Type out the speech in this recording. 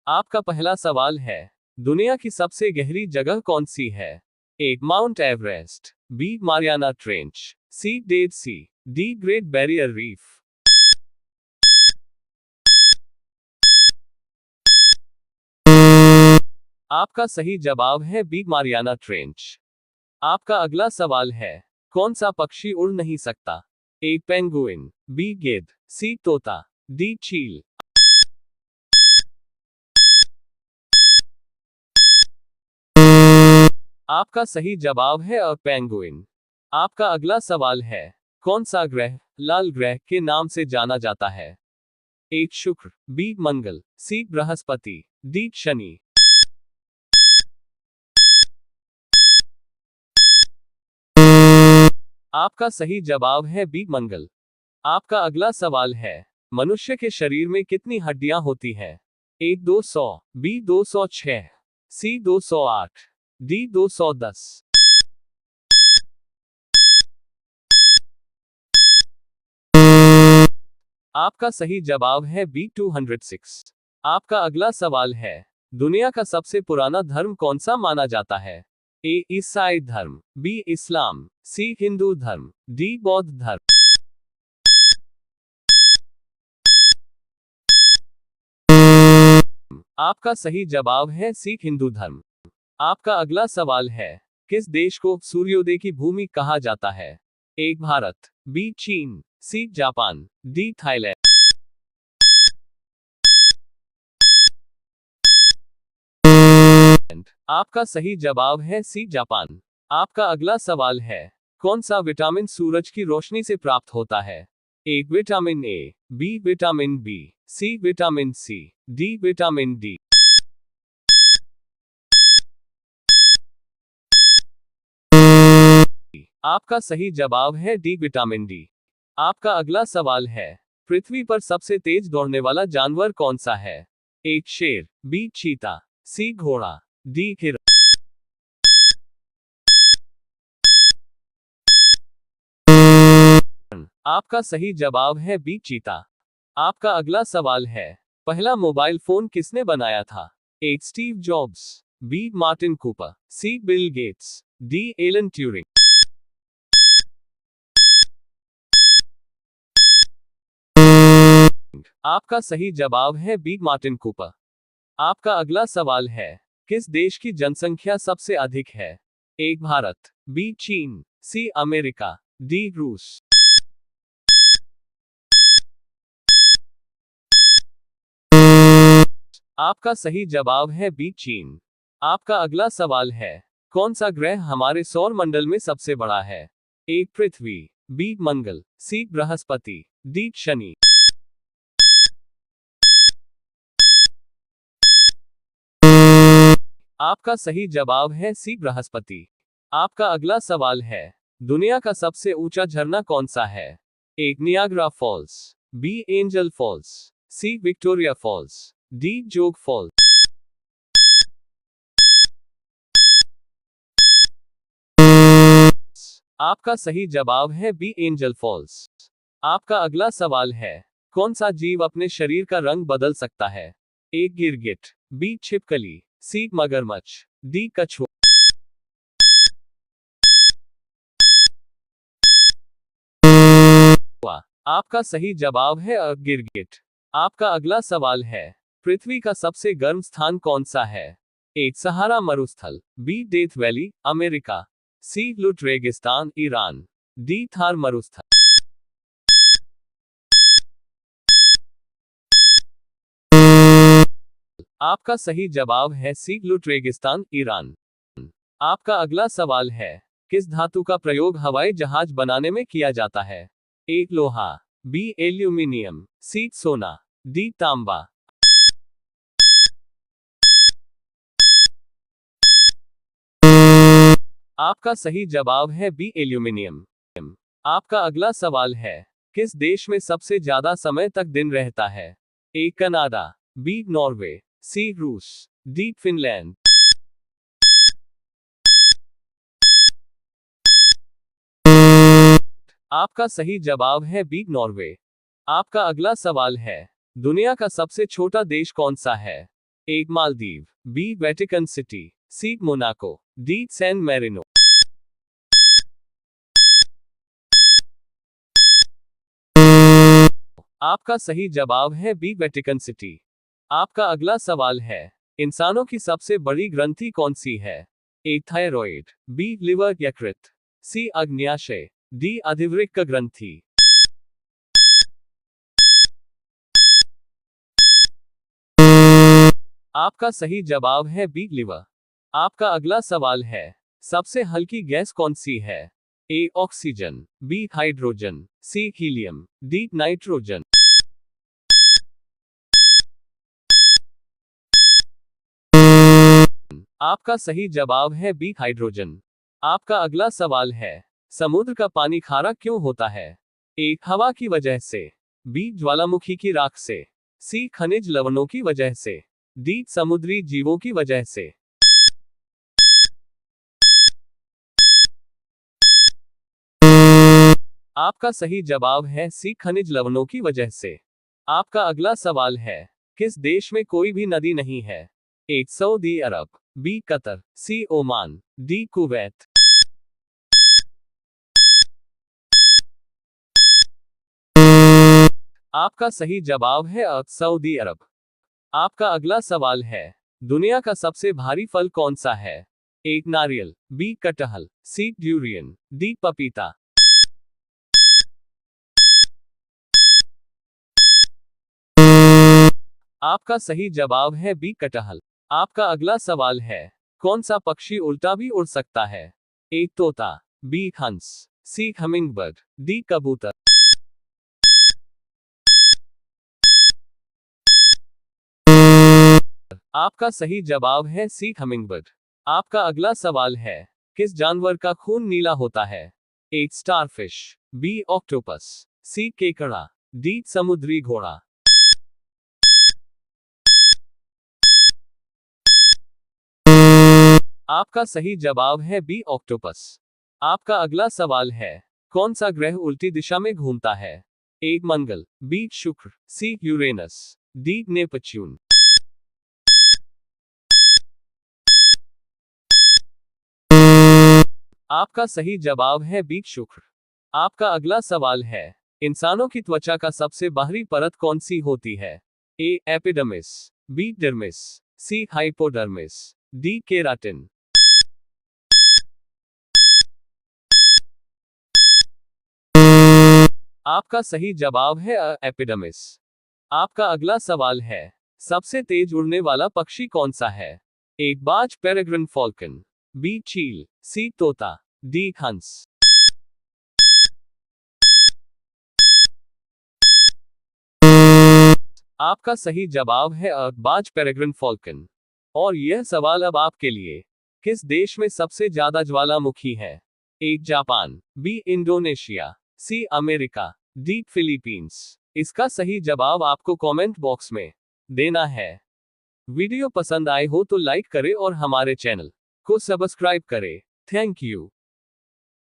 आपका पहला सवाल है, दुनिया की सबसे गहरी जगह कौन सी है? A Mount Everest, B Mariana Trench, C Dead Sea, D Great Barrier Reef. आपका सही जवाब है बी मारियाना ट्रेंच। आपका अगला सवाल है, कौन सा पक्षी उड़ नहीं सकता? ए पेंगुइन, बी गिद्ध, सी तोता, डी चील। आपका सही जवाब है अ पेंगुइन। आपका अगला सवाल है, कौन सा ग्रह लाल ग्रह के नाम से जाना जाता है? ए शुक्र, बी मंगल, सी बृहस्पति, डी शनि। आपका सही जवाब है बी मंगल। आपका अगला सवाल है, मनुष्य के शरीर में कितनी हड्डियां होती हैं? ए 200, बी 206, सी 208, डी 210। आपका सही जवाब है बी 206। आपका अगला सवाल है, दुनिया का सबसे पुराना धर्म कौन सा माना जाता है? ए ईसाई धर्म, बी इस्लाम, सी हिंदू धर्म, डी बौद्ध धर्म। आपका सही जवाब है सी हिंदू धर्म। आपका अगला सवाल है, किस देश को सूर्योदय की भूमि कहा जाता है? ए भारत, बी चीन, सी जापान, डी थाईलैंड। आपका सही जवाब है सी जापान। आपका अगला सवाल है, कौन सा विटामिन सूरज की रोशनी से प्राप्त होता है? A vitamin A, B vitamin B, C vitamin C, D vitamin D. आपका सही जवाब है डी विटामिन डी। आपका अगला सवाल है, पृथ्वी पर सबसे तेज दौड़ने वाला जानवर कौन सा है? ए शेर, बी चीता, सी घोड़ा, डी हिरण। आपका सही जवाब है बी चीता। आपका अगला सवाल है, पहला मोबाइल फोन किसने बनाया था? A Steve Jobs, B Martin Cooper, C Bill Gates, D Alan Turing. आपका सही जवाब है बी मार्टिन कूपर। आपका अगला सवाल है, किस देश की जनसंख्या सबसे अधिक है? ए भारत, बी चीन, सी अमेरिका, डी रूस। आपका सही जवाब है बी चीन। आपका अगला सवाल है, कौन सा ग्रह हमारे सौर मंडल में सबसे बड़ा है? ए पृथ्वी, बी मंगल, सी बृहस्पति, डी शनि। आपका सही जवाब है सी बृहस्पति। आपका अगला सवाल है, दुनिया का सबसे ऊंचा झरना कौन सा है? A Niagara Falls, B Angel Falls, C Victoria Falls, D Jog Falls. आपका सही जवाब है बी एंजल फॉल्स। आपका अगला सवाल है, कौन सा जीव अपने शरीर का रंग बदल सकता है? ए गिरगिट, बी छिपकली, सी मगरमच्छ, डी कछुआ। आपका सही जवाब है अ गिरगिट। आपका अगला सवाल है, पृथ्वी का सबसे गर्म स्थान कौन सा है? ए सहारा मरुस्थल, बी डेथ वैली, अमेरिका, सी लुट रेगिस्तान, ईरान, डी थार मरुस्थल। आपका सही जवाब है सी लुट रेगिस्तान, ईरान। आपका अगला सवाल है, किस धातु का प्रयोग हवाई जहाज बनाने में किया जाता है? ए लोहा, बी एल्यूमिनियम, सी सोना, डी तांबा। आपका सही जवाब है बी एल्यूमिनियम। आपका अगला सवाल है, किस देश में सबसे ज्यादा समय तक दिन रहता है? ए कनाडा, बी नॉर्वे, सी रूस, डी फिनलैंड। आपका सही जवाब है बी नॉर्वे। आपका अगला सवाल है, दुनिया का सबसे छोटा देश कौन सा है? ए मालदीव, बी वेटिकन सिटी, सी मोनाको, डी सैन मैरिनो। आपका सही जवाब है बी वेटिकन सिटी। आपका अगला सवाल है, इंसानों की सबसे बड़ी ग्रंथि कौन सी है? ए थायराइड, बी लिवर यकृत, सी अग्न्याशय, डी अधिवृक्क ग्रंथि। आपका सही जवाब है बी लिवर। आपका अगला सवाल है, सबसे हल्की गैस कौन सी है? A oxygen, B hydrogen, C helium, D nitrogen. आपका सही जवाब है बी हाइड्रोजन। आपका अगला सवाल है, समुद्र का पानी खारा क्यों होता है? ए हवा की वजह से, बी ज्वालामुखी की राख से, सी खनिज लवणों की वजह से, डी समुद्री जीवों की वजह से। आपका सही जवाब है सी खनिज लवणों की वजह से। आपका अगला सवाल है, किस देश में कोई भी नदी नहीं है? ए सऊदी अरब, बी कतर, सी ओमान, डी कुवैत। आपका सही जवाब है सऊदी अरब। आपका अगला सवाल है, दुनिया का सबसे भारी फल कौन सा है? ए नारियल, बी कटहल, सी ड्यूरियन, डी पपीता। आपका सही जवाब है बी कटहल। आपका अगला सवाल है, कौन सा पक्षी उल्टा भी उड़ सकता है? ए तोता, बी हंस, सी हमिंगबर्ड, डी कबूतर। आपका सही जवाब है सी हमिंगबर्ड। आपका अगला सवाल है, किस जानवर का खून नीला होता है? ए स्टारफिश, बी ऑक्टोपस, सी केकड़ा, डी समुद्री घोड़ा। आपका सही जवाब है बी ऑक्टोपस। आपका अगला सवाल है, कौन सा ग्रह उल्टी दिशा में घूमता है? ए मंगल, बी शुक्र, सी यूरेनस, डी नेपच्यून। आपका सही जवाब है बी शुक्र। आपका अगला सवाल है, इंसानों की त्वचा का सबसे बाहरी परत कौन सी होती है? ए एपिडर्मिस, बी डर्मिस, सी हाइपोडर्मिस, डी केराटिन। आपका सही जवाब है एपिडर्मिस। आपका अगला सवाल है, सबसे तेज उड़ने वाला पक्षी कौन सा है? ए बाज पेरेग्रिन फॉल्कन, बी चील, सी तोता, डी हंस। आपका सही जवाब है बाज पेरेग्रिन फॉल्कन। और यह सवाल अब आपके लिए, किस देश में सबसे ज्यादा ज्वालामुखी है? A Japan, B Indonesia, C America, D Philippines. इसका सही जवाब आपको कमेंट बॉक्स में देना है। वीडियो पसंद आए हो तो लाइक करें और हमारे चैनल को सब्सक्राइब करें। Thank you.